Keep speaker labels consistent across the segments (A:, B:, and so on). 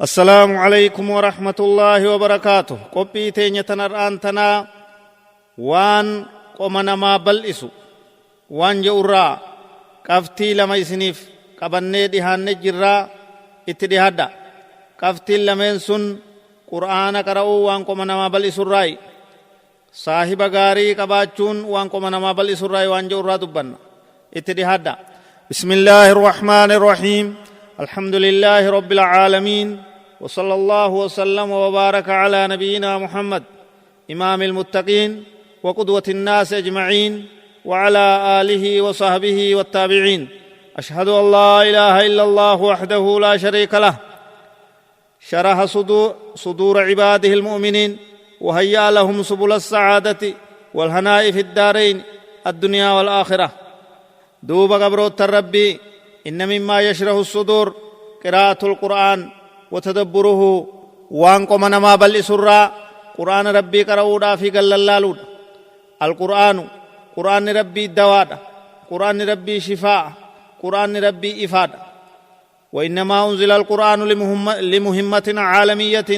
A: السلام عليكم ورحمة الله وبركاته. قبي تيني تنرآنتنا وان قمنا ما بلئسو وان جورا قفتي لما يسنيف قبني ديهان نجرا اتدهادا قفتي لما ينسن قرآن قرأو وان قمنا ما بلئسو الرأي صاحب غاري قباچون وان قمنا ما بلئسو الرأي وان جورا دبنا اتدهادا. بسم الله الرحمن الرحيم. الحمد لله رب العالمين، وصلى الله وسلم وبارك على نبينا محمد إمام المتقين وقدوة الناس أجمعين وعلى آله وصحبه والتابعين. أشهد أن لا إله إلا الله وحده لا شريك له شرح صدور عباده المؤمنين وهيأ لهم سبل السعادة والهناء في الدارين الدنيا والآخرة. دوب قبروت الربي إن مما يشرح الصدور قراءة القرآن وتدبره وانكم نما بل سرا قرآن ربي قرأودا في قللالود. القرآن قرآن ربي دواد، قرآن ربي شفاء، قرآن ربي إفاد. وإنما أنزل القرآن لمهمة عالمية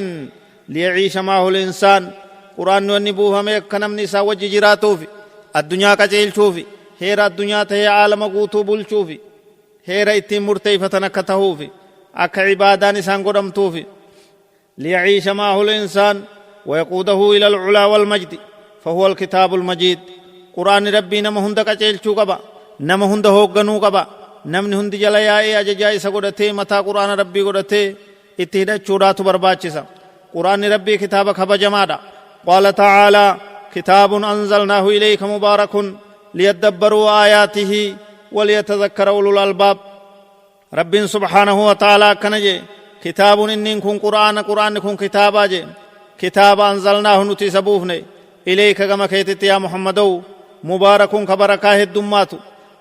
A: ليعيش معه الإنسان. قرآن ونبوه ميكنم نسا وججراتو في الدنيا كجيل شوفي هير الدنيا تهي عالم قوتو بول شوفي هير اتي مرتيفتنا كتهوفي أكا عبادان إسان قدمتوفي ليعيش معه الإنسان ويقوده إلى العلا والمجد، فهو الكتاب المجيد. قرآن ربي نمهند كجيلچو قبا نمهند هوغنو قبا نمن هند جليائي أججائي سقودته متا قرآن ربي قدته اتهد چوداتو برباچسا. قرآن ربي كتاب خبا جمادا. قال تعالى: كتاب أنزلناه إليك مبارك ليدبروا آياته وليتذكر أولو الألباب. رب سبحانه وتعالى كنجي كتاب إنن كن قرآن كن كتابا جي كتاب أنزلناه نتي سبوفني إليك كما كيتت يا محمدو مبارك كبركاه الدمات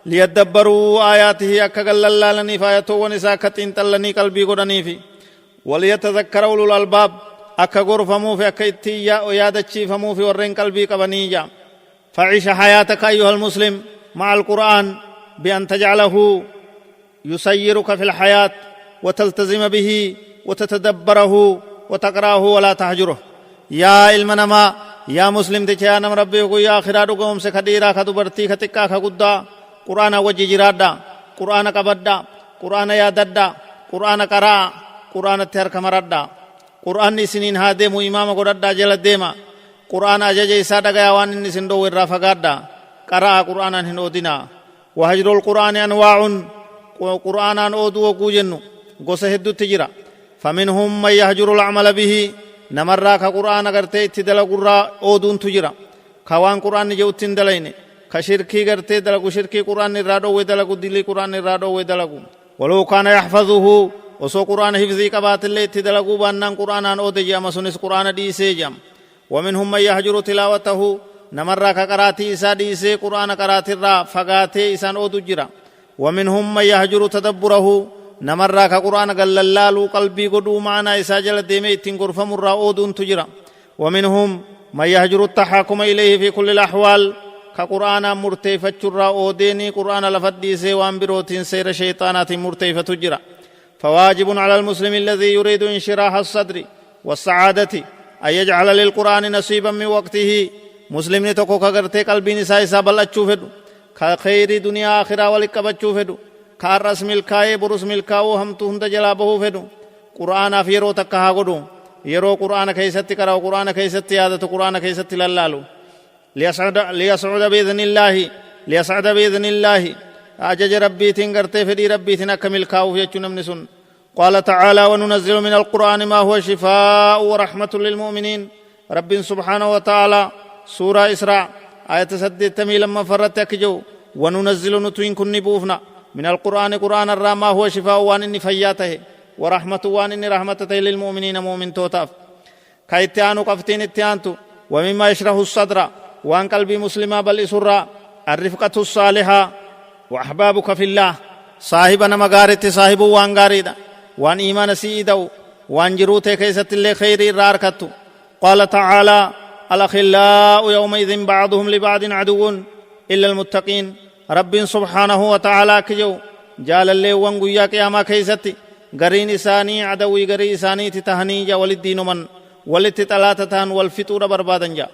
A: ليدبروا آياته أكغل اللالني فايتو ونساكت انتلني قلبي قرني في وليتذكر أولو الألباب أكا غرفمو في أكا اتيا ويادتشي فمو في ورين قلبي قبنيجا. فعيش حياتك أيها المسلم مع القرآن بأن تجعله يسيرك في الحياة وتلتزم به وتتدبره وتقراه ولا تهجره. يا علمنا يا مسلم تجانا ربي يا خيرا قوم سكديرا خدبرتي خطكا خقدا قرآن وجه جرادا قرآن قبدا قرآن ياددا قرآن قرا قرآن ترك مردا قرآن سنين هادم إمام قردا جل ديما قرآن أجج إسا دغا وان نسندو ورا فغادا قرا قرآن هنودنا. وهجر القرآن أنواع قرآن أودو وكوجنو غوسه هدو تجرا. فمنهم من يهجر العمل به نمرا كقرآن غرتي تدل قرآ أودون تجرا خوان قرآن جوتين دلين كشركي غرتي دلقو شركي قرآن رادو ودلقو دلي قرآن رادو ودلقو. ولو كان يحفظه وسو قرآن حفظي قبات اللي تدلقو بانان قرآن أودي جام سنس قرآن ديسي جام. ومنهم من يهجر تلاوته نمرا كقراتي إسا ديسي قرآن قراتي را فقاتي إسان أودو جرا. ومنهم من يهجر تدبره نمرا كقرآن قللالو قلبي قدو معنا إسا جل ديمي تنقر فمرا أودون تجرا. ومنهم من يهجر التحاكم إليه في كل الأحوال كقرآن مرتيفة جرا أوديني قرآن لفديسي وانبروتين سير شيطانات مرتيفة تجرا. فواجب على المسلم الذي يريد انشراح الصدر والسعادة أن يجعل للقرآن نصيبا من وقته. مسلم نتوكو كغرتي قلبي نساء بلچو فدو خير دنيا آخرة ولقبچو فدو خارس ملکائے برس ملکاو ہم تو ہند جلا بہو فدو قرآن افیرو تکہا گڈو یرو قرآن کیستی کراو قرآن کیستی عادت قرآن کیستی للالو لیسعود بیذن اللہ آجج ربی تین کرتے فدی ربی تین اکا ملکاو فیچو نمن سن. قال تعالى: وننزل من القرآن ما هو شفاء ورحمة للمؤمنين. رب سبحانه وتعالى سورة إسراء آية 8 لما فرت أكجو وننزل نتوين كن بوفنا من القرآن قرآن الرام هو شفاء وان فياته ورحمة وان رحمته للمؤمنين مؤمن توتاف. كايتيانو قفتين اتيانتو. ومما يشرح الصدر وان قلبي مسلما بل سرا الرفقة الصالحة وأحبابك في الله. صاحبنا مغارت صاحب وان غاريدا وان إيمان سيدو وان جروته كيست اللي خيري راركتو. قال تعالى: الأخلاء يومئذ بعضهم لبعض عدو إلا المتقين. رب سبحانه وتعالى كجو جال اللي وان قيا قياما كيستي غرين إساني عدوي غري إساني تتهني جا والدين من ولت تلاتتان والفطور بربادن جا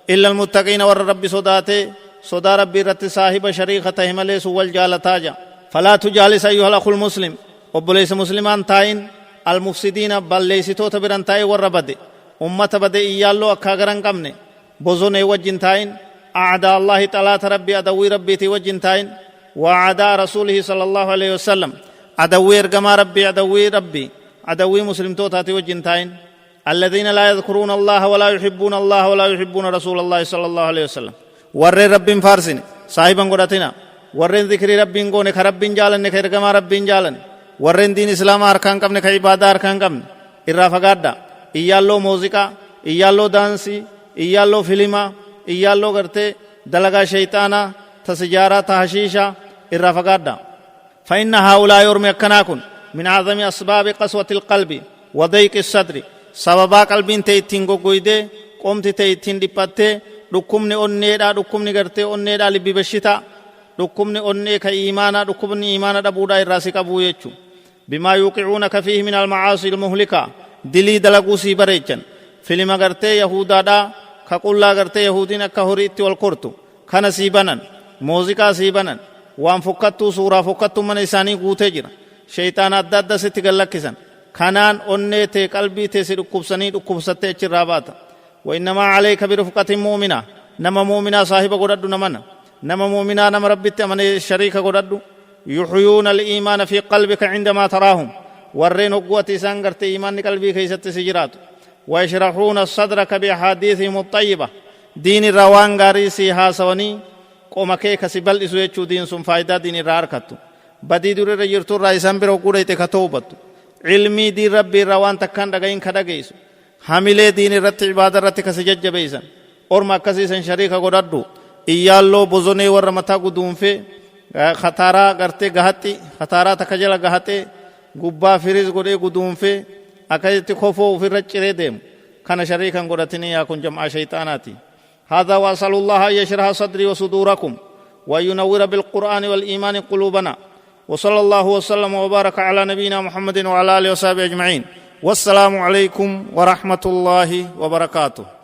A: إلا المتقين ور رب صداته صدا ربي رت صاحب شريخة هملي سوال جالتا جا فلا تجالس أيها الأخ المسلم وبليس مسلمان تاين المفسدين بل ليستو تبران تاي ور بده أمة بده إيالو أكاغران قمني بوزوني وجن تاين أعداء الله تعالى ربي أدوي ربي تي وجن تاين وأعداء رسوله صلى الله عليه وسلم أدوي إرقما ربي أدوي مسلم توتاتي وجن تاين الذين لا يذكرون الله ولا يحبون الله ولا يحبون رسول الله صلى الله عليه وسلم ور رب فارسين صاحبا قراتنا ور ذكر رب قوني خرب جالن خيرقما رب جالن ور دين إسلام أركان قبن كعبادة أركان قبن إرافقادا إيالو موسيقى إيالو دانسي إيالو فيلما إيالو غرتي دلغا شيطانا تسجارة تحشيشا إرافقادا فإن هؤلاء يرمي أكناكن من أعظم أسباب قسوة القلب وضيق الصدر سببا قلبين تيتين قويدة قومت تيتين دبته ركمني أنيدا ركمني غرتي أنيدا لبي بشتا ركمني أني كإيمانا ركمني إيمانا دبودا الراسك بويتشو بما يوقعونك فيه من المعاصي المهلكة دلي دلقو سيبريجن فيلم غرتي يهودا دا كقولا غرتي يهودين كهوريتي والقرطو كان سيبنن موزيكا سيبنن وان فكتو سورة فكتو من إساني قوتي جرا شيطان أدد ستقلقسن كانان أني تي قلبي تي سيرقبسني رقبستي اچراباتا وإنما عليك برفقة مؤمنة نما مؤمنة صاحب قردو نمنا نما مؤمنة نما ربت من الشريك قردو يحيون الإيمان في قلبك عندما تراهم ورين قوة سانغرت إيمان قلبي كيست سجرات ويشرحون صدرك بأحاديثهم الطيبة دين الروان غاريسي هاسوني قوم كيك سبل إسويتشو دين سن فايدة دين راركتو بدي دور رجرتو رايسان برو قوله تكتوبتو علمي دين ربي روان تكان دقين كدقيسو حاملي دين رت عبادة رت كسجج بيسن اور ما كسيسن شريكا قدردو إيالو بوزوني ورمتا قدوم في خطارا کرتے گہتی خطارا تکجلا گہتے گبا فریز گودے گدوم فے اکجت خوفو فر چرے دیم کھنا شریکاں گورتنی یا کن جمع شیطاناتی هذا وصل الله يشرح صدري وصدوركم وينور بالقرآن والإيمان قلوبنا وصلى الله وسلم وبارك على نبينا محمد وعلى آله وصحبه أجمعين والسلام عليكم ورحمة الله وبركاته.